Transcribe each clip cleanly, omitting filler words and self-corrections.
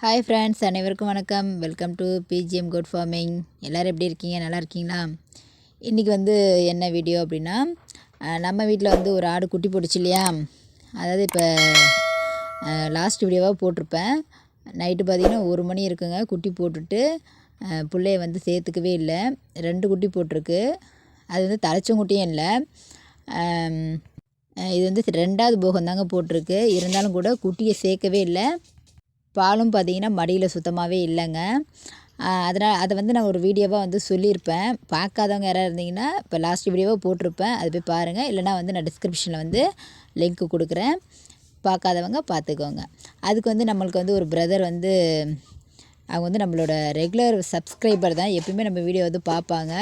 Hi friends, அனைவருக்கும் வணக்கம். Welcome to BGM good farming. எல்லோரும் எப்படி இருக்கீங்க? நல்லா இருக்கீங்களா? இன்றைக்கி என்ன வீடியோ அப்படின்னா, நம்ம வீட்டில் ஒரு ஆடு குட்டி போட்டுச்சு இல்லையா? அதாவது இப்போ லாஸ்ட் வீடியோவாக போட்டிருப்பேன். நைட்டு பார்த்திங்கன்னா 1 மணி இருக்குங்க. குட்டி போட்டுட்டு பிள்ளைய சேர்த்துக்கவே இல்லை. 2 குட்டி போட்டிருக்கு. அது தலைச்சங்குட்டியும் இல்லை. இது 2வது போகம் தாங்க போட்டிருக்கு. இருந்தாலும் கூட குட்டியை சேர்க்கவே இல்லை. பாலும் பார்த்திங்கன்னா மடியில் சுத்தமாகவே இல்லைங்க. அதனால் அதை நான் ஒரு வீடியோவாக சொல்லியிருப்பேன். பார்க்காதவங்க யாராவது இருந்தீங்கன்னா இப்போ லாஸ்ட் வீடியோவாக போட்டிருப்பேன், அது போய் பாருங்கள். இல்லைனா நான் டிஸ்கிரிப்ஷனில் லிங்க்கு கொடுக்குறேன், பார்க்காதவங்க பார்த்துக்கோங்க. அதுக்கு நம்மளுக்கு ஒரு பிரதர் அவங்க நம்மளோட ரெகுலர் சப்ஸ்கிரைபர் தான். எப்பயுமே நம்ம வீடியோ பார்ப்பாங்க.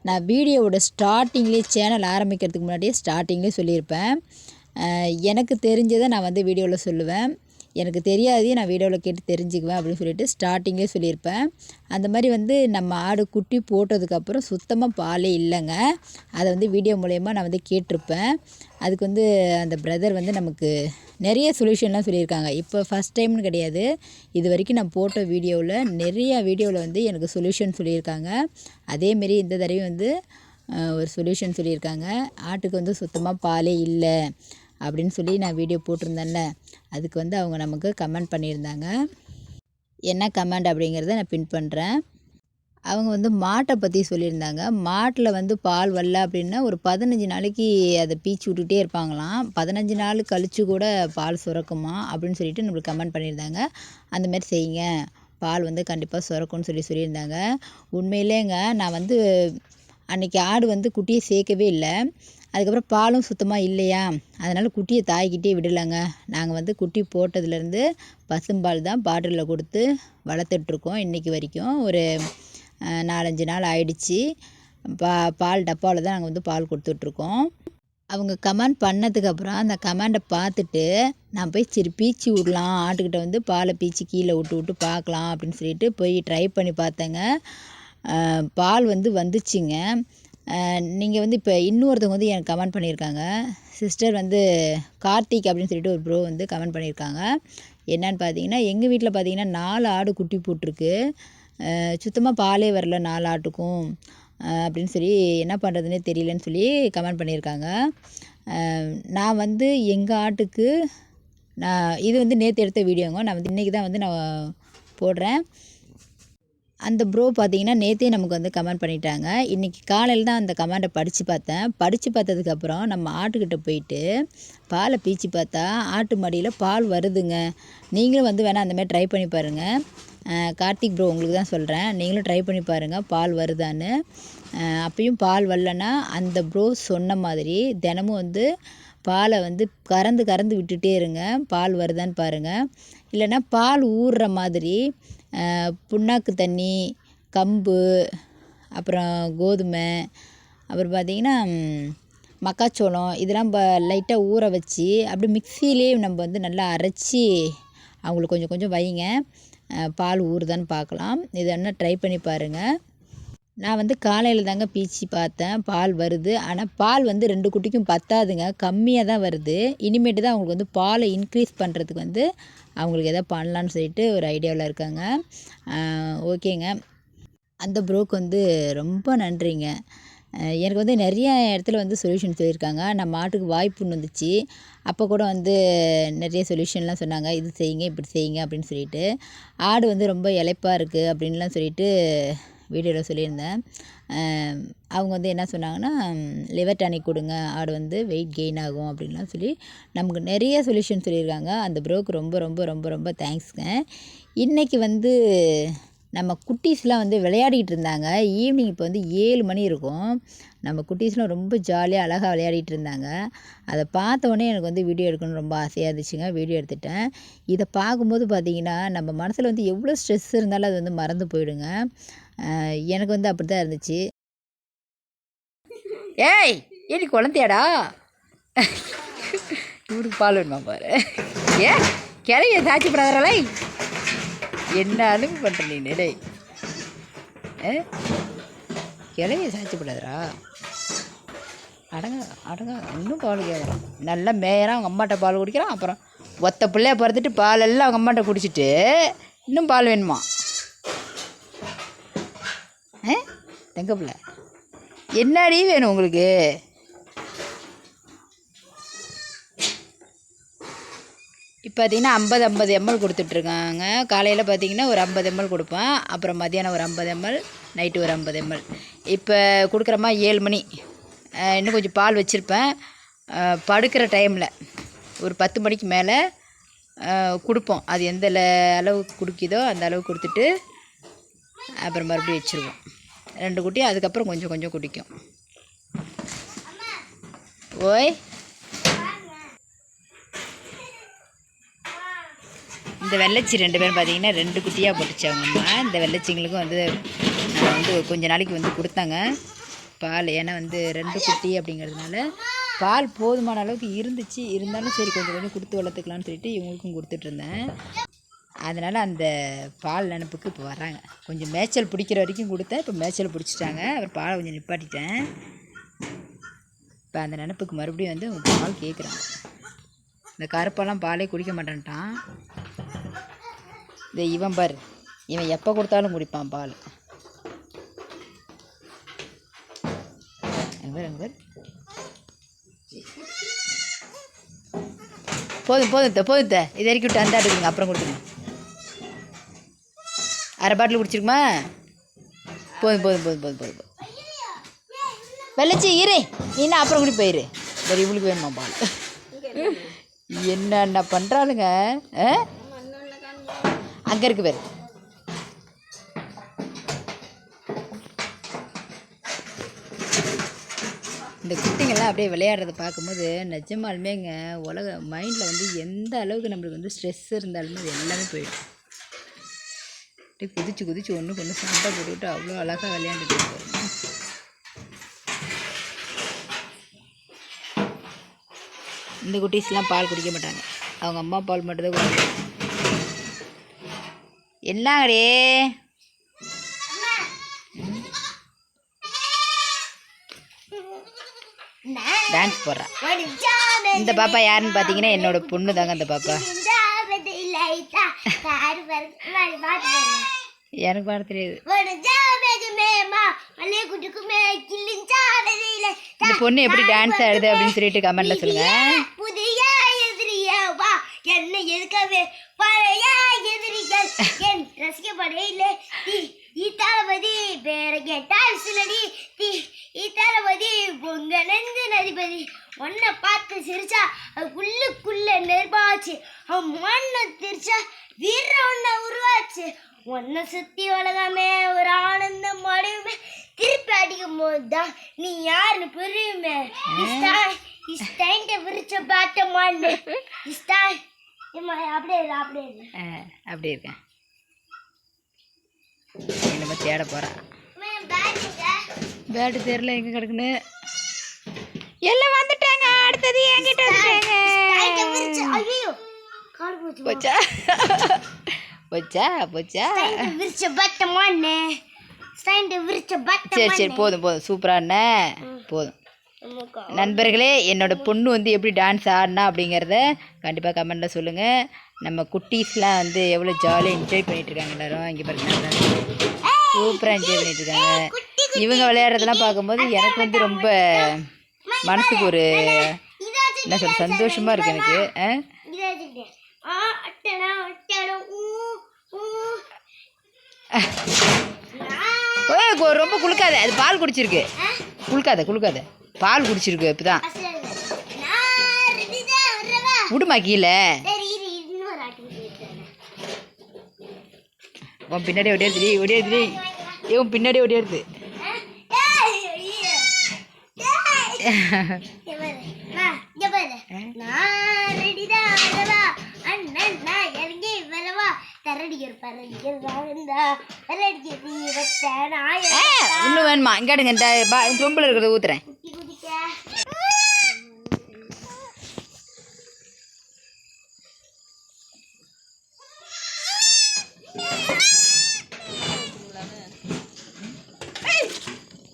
நான் வீடியோவோட ஸ்டார்டிங்லேயே சேனல் ஆரம்பிக்கிறதுக்கு முன்னாடியே ஸ்டார்டிங்லேயே சொல்லியிருப்பேன். எனக்கு தெரிஞ்சதை நான் வீடியோவில் சொல்லுவேன். எனக்கு தெரியாது, நான் வீடியோவில் கேட்டு தெரிஞ்சுக்குவேன் அப்படின்னு சொல்லிட்டு ஸ்டார்டிங்கே சொல்லியிருப்பேன். அந்த மாதிரி நம்ம ஆடு குட்டி போட்டதுக்கப்புறம் சுத்தமாக பாலே இல்லைங்க. அதை வீடியோ மூலயமா நான் கேட்டிருப்பேன். அதுக்கு அந்த பிரதர் நமக்கு நிறைய சொல்யூஷன்லாம் சொல்லியிருக்காங்க. இப்போ ஃபஸ்ட் டைம்னு கிடையாது, இது வரைக்கும் நான் போட்ட வீடியோவில் நிறையா வீடியோவில் எனக்கு சொல்யூஷன் சொல்லியிருக்காங்க. அதேமாரி இந்த தடவை ஒரு சொல்யூஷன் சொல்லியிருக்காங்க. ஆட்டுக்கு சுத்தமாக பாலே இல்லை அப்படின்னு சொல்லி நான் வீடியோ போட்டிருந்தேன்ல, அதுக்கு அவங்க நமக்கு கமெண்ட் பண்ணியிருந்தாங்க. என்ன கமெண்ட் அப்படிங்கிறத நான் பின் பண்ணுறேன். அவங்க மாட்டை பற்றி சொல்லியிருந்தாங்க. மாட்டில் பால் வரல அப்படின்னா ஒரு 15 நாளைக்கு அதை பீச்சு விட்டுக்கிட்டே இருப்பாங்களாம். 15 நாள் கழித்து கூட பால் சுரக்குமா அப்படின்னு சொல்லிட்டு நம்மளுக்கு கமெண்ட் பண்ணியிருந்தாங்க. அந்தமாரி செய்யுங்க, பால் கண்டிப்பாக சுரக்கும்னு சொல்லியிருந்தாங்க. உண்மையிலேங்க நான் அன்றைக்கி ஆடு குட்டியை சேர்க்கவே இல்லை. அதுக்கப்புறம் பாலும் சுத்தமாக இல்லையா, அதனால் குட்டியை தாய்கிட்டே விடலைங்க. நாங்கள் குட்டி போட்டதுலேருந்து பசும்பால் தான் பாட்டிலில் கொடுத்து வளர்த்துட்ருக்கோம். இன்றைக்கி வரைக்கும் ஒரு 4-5 நாள் ஆயிடுச்சு. பால் டப்பாவில் தான் நாங்கள் பால் கொடுத்துட்ருக்கோம். அவங்க கமெண்ட் பண்ணதுக்கப்புறம் அந்த கமெண்டை பார்த்துட்டு நான் போய் சரி பீச்சி விடலாம், ஆட்டுக்கிட்ட பாலை பீச்சி கீழே விட்டு பார்க்கலாம் அப்படின்னு சொல்லிட்டு போய் ட்ரை பண்ணி பார்த்தேங்க. பால் வந்துச்சுங்க. நீங்கள் இப்போ இன்னொருத்தவங்க எனக்கு கமெண்ட் பண்ணியிருக்காங்க. சிஸ்டர் கார்த்திக் அப்படின்னு சொல்லிட்டு ஒரு ப்ரோ கமெண்ட் பண்ணியிருக்காங்க. என்னன்னு பார்த்தீங்கன்னா, எங்கள் வீட்டில் பார்த்தீங்கன்னா 4 ஆடு குட்டி போட்டிருக்கு, சுத்தமாக பாலே வரல 4 ஆட்டுக்கும் அப்படின்னு சொல்லி என்ன பண்ணுறதுனே தெரியலன்னு சொல்லி கமெண்ட் பண்ணியிருக்காங்க. நான் எங்கள் ஆட்டுக்கு இது நேற்று எடுத்த வீடியோங்க. நான் இன்றைக்கி தான் நான் போடுறேன். அந்த ப்ரோ பார்த்தீங்கன்னா நேற்றே நமக்கு கமெண்ட் பண்ணிட்டாங்க. இன்றைக்கி காலையில் தான் அந்த கமெண்ட்டை படித்து பார்த்தேன். படித்து பார்த்ததுக்கப்புறம் நம்ம ஆட்டுக்கிட்ட போயிட்டு பாலை பீச்சி பார்த்தா ஆட்டு மடியில் பால் வருதுங்க. நீங்களும் வேணால் அந்தமாதிரி ட்ரை பண்ணி பாருங்கள். கார்த்திக் ப்ரோ உங்களுக்கு தான் சொல்கிறேன், நீங்களும் ட்ரை பண்ணி பாருங்கள் பால் வருதான்னு. அப்பயும் பால் வரலன்னா அந்த ப்ரோ சொன்ன மாதிரி தினமும் பாலை கறந்து விட்டுட்டே இருங்க, பால் வருதான்னு பாருங்கள். இல்லைன்னா பால் ஊறுற மாதிரி புண்ணாக்கு தண்ணி, கம்பு, அப்புறம் கோதுமை, அப்புறம் பார்த்திங்கன்னா மக்காச்சோளம் இதெல்லாம் லைட்டாக ஊற வச்சு அப்படி மிக்சியிலே நம்ம நல்லா அரைச்சி அவங்களுக்கு கொஞ்சம் கொஞ்சம் வைங்க. பால் ஊறுதான்னு பார்க்கலாம். இது என்ன ட்ரை பண்ணி பாருங்கள். நான் காலையில் தாங்க பீச்சி பார்த்தேன், பால் வருது. ஆனால் பால் 2 குட்டிக்கும் பத்தாதுங்க, கம்மியாக தான் வருது. இனிமேட்டு தான் அவங்களுக்கு பாலை இன்க்ரீஸ் பண்ணுறதுக்கு அவங்களுக்கு எதாவது பண்ணலான்னு சொல்லிட்டு ஒரு ஐடியாவில் இருக்காங்க. ஓகேங்க. அந்த ப்ரோக்கு ரொம்ப நன்றிங்க. எனக்கு நிறைய இடத்துல சொல்யூஷன் சொல்லியிருக்காங்க. நம்ம மாட்டுக்கு வாய்ப்புன்னு வந்துச்சு, அப்போ கூட நிறைய சொல்யூஷன்லாம் சொன்னாங்க. இது செய்யுங்க, இப்படி செய்யுங்க அப்படின்னு சொல்லிட்டு. ஆடு ரொம்ப இளைப்பாக இருக்குது அப்படின்லாம் சொல்லிட்டு வீடியோவில் சொல்லியிருந்தேன். அவங்க என்ன சொன்னாங்கன்னா, லிவர் டானிக் கொடுங்க, ஆடு வெயிட் கெயின் ஆகும் அப்படின்லாம் சொல்லி நமக்கு நிறைய சொல்யூஷன் சொல்லியிருக்காங்க. அந்த ப்ரோக்கு ரொம்ப ரொம்ப ரொம்ப ரொம்ப தேங்க்ஸுங்க. இன்றைக்கி நம்ம குட்டீஸ்லாம் விளையாடிட்டு இருந்தாங்க. ஈவினிங் இப்போ 7 மணி இருக்கும். நம்ம குட்டீஸ்லாம் ரொம்ப ஜாலியாக அழகாக விளையாடிட்டு இருந்தாங்க. அதை பார்த்தோன்னே எனக்கு வீடியோ எடுக்கணும்னு ரொம்ப ஆசையாக இருந்துச்சுங்க. வீடியோ எடுத்துட்டேன். இதை பார்க்கும்போது பார்த்திங்கன்னா நம்ம மனசில் எவ்வளோ ஸ்ட்ரெஸ் இருந்தாலும் அது மறந்து போயிடுங்க. எனக்கு அப்படி தான் இருந்துச்சு. ஏய், ஏடி குழந்தையாடா, இவருக்கு பால் வேணுமா பாரு. ஏ கிளைய சாட்சிப்படாதே, என்ன அனுப்பி பண்ணுற நீ நிலை. கிளைய சாட்சிப்படாதரா, அடங்க அடங்க, இன்னும் பால் கேட்குறான். நல்லா மேயறான், அவங்க அம்மாட்ட பால் குடிக்கிறான். அப்புறம் ஒத்த பிள்ளைய பிறந்துட்டு பாலெல்லாம் அவங்க அம்மாட்ட குடிச்சிட்டு இன்னும் பால் வேணுமா? தங்க பிள்ளை என்னடி வேணும் உங்களுக்கு? இப்போ பார்த்தீங்கன்னா 50 ml கொடுத்துட்ருக்காங்க. காலையில் பார்த்தீங்கன்னா ஒரு 50 ml கொடுப்பேன். அப்புறம் மத்தியானம் ஒரு 50 ml, நைட்டு ஒரு 50 ml. இப்போ கொடுக்குறமா 7 மணி. இன்னும் கொஞ்சம் பால் வச்சுருப்பேன். படுக்கிற டைமில் ஒரு 10 மணிக்கு மேலே கொடுப்போம். அது எந்த அளவுக்கு குடிக்குதோ அந்த அளவுக்கு கொடுத்துட்டு அப்புறம் மறுபடியும் வச்சுருவோம். 2 குட்டி அதுக்கப்புறம் கொஞ்சம் கொஞ்சம் குடிக்கும். ஓய் இந்த வெள்ளச்சி 2 பேரும் பார்த்தீங்கன்னா 2 குட்டியாக போட்டுச்சாங்கம்மா. இந்த வெள்ளச்சிங்களுக்கும் வந்து நான் வந்து கொஞ்ச நாளைக்கு வந்து கொடுத்தாங்க பால். ஏன்னா வந்து 2 குட்டி அப்படிங்கிறதுனால பால் போதுமான அளவுக்கு இருந்துச்சு. இருந்தாலும் சரி கொஞ்சம் கொஞ்சம் கொடுத்து வளர்த்துக்கலான்னு சொல்லிட்டு இவங்களுக்கும் கொடுத்துட்ருந்தேன். அதனால் அந்த பால் நினப்புக்கு இப்போ வர்றாங்க. கொஞ்சம் மேய்ச்சல் பிடிக்கிற வரைக்கும் கொடுத்தேன். இப்போ மேய்ச்சல் பிடிச்சிட்டாங்க. அப்புறம் பாலை கொஞ்சம் நிப்பாட்டிட்டேன். இப்போ அந்த நினப்புக்கு மறுபடியும் வந்து அவங்க பால் கேட்குறாங்க. இந்த கருப்பெல்லாம் பாலே குடிக்க மாட்டேன்ட்டான். இந்த இவன் பாரு, இவன் எப்போ கொடுத்தாலும் குடிப்பான் பால். அங்கே போதும் போதும் இது வரைக்கும் விட்டு அந்த இருக்குங்க. அப்புறம் கொடுத்துருங்க. அரை பாட்டில் குடிச்சிருக்குமா? போதும். வெள்ளச்சி இரு, நீ அப்புறம் குடி போயிரு. சரி இவளுக்கு வேணுமா பால்? என்னென்ன பண்ணுறாளுங்க. அங்கே இருக்கு பேர். இந்த குட்டிங்கெல்லாம் அப்படியே விளையாடுறத பார்க்கும்போது நிஜமாலுமேங்க மைண்டில் வந்து எந்த அளவுக்கு நம்மளுக்கு வந்து ஸ்ட்ரெஸ் இருந்தாலுமே அது எல்லாமே போயிடும். அப்படியே குதிச்சு ஒன்றுக்கு ஒன்று சண்டை போட்டுக்கிட்டு அவ்வளோ அழகாக விளையாண்டுட்டு இருப்பாரு. இந்த குட்டீஸ்லாம் பால் குடிக்க மாட்டாங்க. அவங்க அம்மா பால் மட்டும்தான் குடிப்பாங்க. என்னங்கடே டான்ஸ் போடுறா. இந்த பாப்பா யாருன்னு பார்த்தீங்கன்னா என்னோட பொண்ணு தாங்க. அந்த பாப்பா எனக்கு பாட தெரியாது. இந்த பொண்ணு எப்படி டான்ஸ் ஆடுது அப்படின்னு சொல்லிட்டு கமெண்ட்ல சொல்லுங்க. என்ன எதுக்காவே பழைய எதிரிகள் என் ரசிக்கப்படையிலே தளபதி பேர கேட்டால் சிலடி தளபதி பொங்க நெஞ்சு நதிபதி ஒன்ன பார்த்து சிரிச்சா உள்ளுக்குள்ள நெருப்பாச்சு மண்ணை திரிச்சா வீர ஒன்ன உருவாச்சு ஒன்ன சுத்தி உலகமே ஒரு ஆனந்தம் அடையுமே திருப்பி அடிக்கும் போதுதான் நீ யாருன்னு புரியுமே. விரிச்ச பாட்டமான்னு அப்படியே இருக்கேன். என்னமோ தேட போகிறேன். பேட்டு தெரியல எங்கே கிடக்குன்னு. எல்லாம் வந்துட்டாங்க. அடுத்தது என்கிட்ட வந்துட்டாங்க. போச்சா சரி போதும் சூப்பரான போதும். நண்பர்களே, என்னோட பொண்ணு வந்து எப்படி டான்ஸ் ஆடினா அப்படிங்கிறத கண்டிப்பாக கமெண்டில் சொல்லுங்கள். நம்ம குட்டீஸ்லாம் வந்து எவ்வளோ ஜாலியாக என்ஜாய் பண்ணிகிட்ருக்காங்க எல்லோரும். இங்கே பாருங்க சூப்பராக என்ஜாய் பண்ணிகிட்ருக்காங்க. இவங்க விளையாடுறதெல்லாம் பார்க்கும்போது எனக்கு வந்து ரொம்ப மனசுக்கு ஒரு என்ன சொல்ற சந்தோஷமாக இருக்குது எனக்கு. ரொம்ப குளுக்காத, அது பால் குடிச்சிருக்கு. குளுக்காத பால் குடிச்சிருக்கு. இப்போதான் விடுமா கீழே. உன் பின்னாடி ஒடியாருது இவன் பின்னாடி ஒடியாருது. இன்னும் வேணுமா? இங்காடுங்க இந்த சொம்பில் இருக்கிறத ஊத்துறேன்.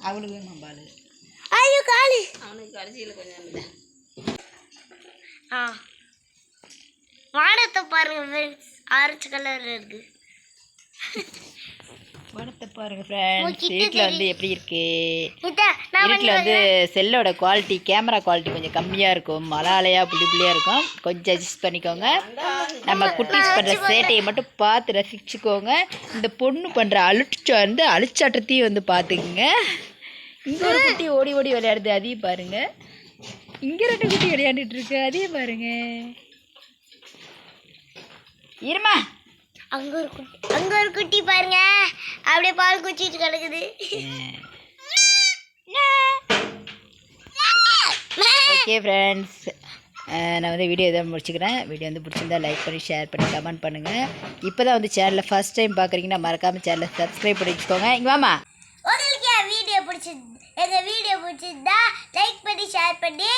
அவளுக்கு வேணுமா பால்? ஐயோ காலி. அவனுக்கு கடைசியில் கொஞ்சம் வானத்தை பாருங்க, ஆரஞ்சு கலர் இருக்கு. படத்தை பாருங்க ஃப்ரெண்ட்ஸ். வீட்டில் வந்து எப்படி இருக்கு? வீட்டில் வந்து செல்லோட குவாலிட்டி, கேமரா குவாலிட்டி கொஞ்சம் கம்மியாக இருக்கும். மலாலையாக புள்ளி புள்ளியாக இருக்கும். கொஞ்சம் அட்ஜஸ்ட் பண்ணிக்கோங்க. நம்ம குட்டீஸ் பண்ணுற சேட்டையை மட்டும் பார்த்து ரசிச்சுக்கோங்க. இந்த பொண்ணு பண்ணுற அழிச்சாட்டத்தையும் வந்து பார்த்துக்குங்க. இங்கே ஒரு குட்டி ஓடி ஓடி விளையாடுது, அதையும் பாருங்க. இங்கே 2 குட்டி விளையாண்டுட்டு இருக்கு, அதையும் பாருங்க. இருமா, அங்க ஒரு குட்டி பாருங்க, அப்படியே பால் குச்சிட்டு கிடக்குது. ஓகே ஃப்ரெண்ட்ஸ், நான் வந்து வீடியோ இதை முடிச்சுக்கிறேன். வீடியோ வந்து பிடிச்சிருந்தா லைக் பண்ணி, ஷேர் பண்ணி, கமெண்ட் பண்ணுங்கள். இப்போ தான் வந்து சேனலில் ஃபஸ்ட் டைம் பார்க்குறீங்கன்னா மறக்காமல் சேனலை சப்ஸ்கிரைப் பண்ணி வச்சுக்கோங்க. இங்கே வாமா. உங்களுக்கு எங்கள் வீடியோ பிடிச்சிருந்தா லைக் பண்ணி, ஷேர் பண்ணி,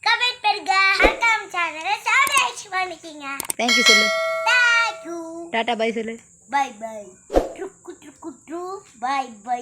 கமெண்ட் பண்ணுங்க. மறக்காம சேனலை சப்ஸ்கிரைப் பண்ணிக்கங்க. தேங்க்யூ சொல்லு. தேங்க்யூ. டாட்டா பாய் சொல்லு. Bye bye. ட்ருக்கு ட்ருக்கு ட்ரு. Bye by.